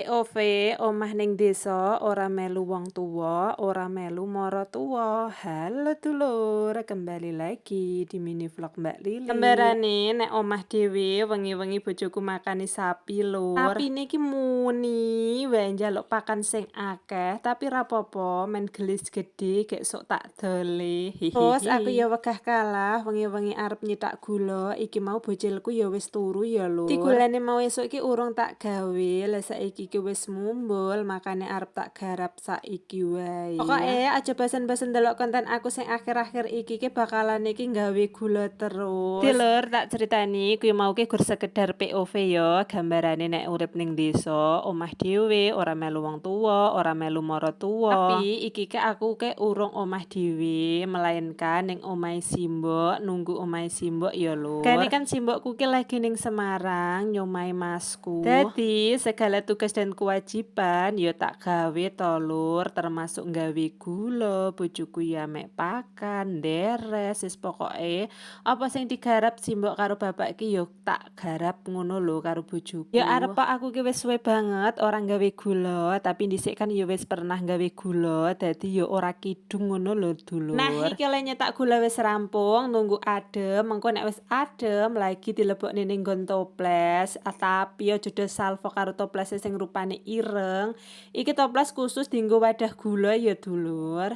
POV omah ning desa ora melu wong tuwa, ora melu maratuwa. Halo dulur, kembali lagi di mini vlog Mbak Lili. Gambarane nek omah dhewe wengi-wengi bojoku makani sapi lur. Sapine iki muni wae njaluk pakan sing akeh, tapi rapopo men gelis gede gek sok tak dole. Terus aku ya wegah kalah wengi-wengi arep nyetak gula, iki mau bocilku ya wis turu ya lur. Digulane mau esuk iki urung tak gawe, lah saiki iki wis mumbul, makane arep tak garap saiki wae. Pokoke aja bosen-bosen ndelok konten aku sing akhir-akhir iki bakalan iki gawe gula terus. Lur, tak critani kuwi mau ki gur sekedar POV ya, gambarane nek urip ning desa, omah dhewe, ora melu wong tuwa, ora melu maratuwa. Tapi iki aku urung omah dhewe, melainkan ning omahe simbok, nunggu omahe simbok ya lur. Kene kan simbokku ki lagi ning Semarang nyomai masku. Dadi segala tugas dan kewajiban ya tak gawe to lur, termasuk gawe gula, bojoku ya mek pakan, deres, wis pokoke apa sing digarap simbok karo bapak ki ya tak garap ngono lho karo bojoku. Ya arep aku ki wis suwe banget ora gawe gula, tapi dhisik kan ya wis pernah gawe gula, dadi ya ora kidung ngono lho dulur. Nah iki oleh nyetak gula wis rampung, nunggu adem, mengko nek wis adem lagi dilebokne ning nggon toples. Tapi aja do salvo karo toples sing rupane ireng. Iki toples khusus dienggo wadah gula ya dulur.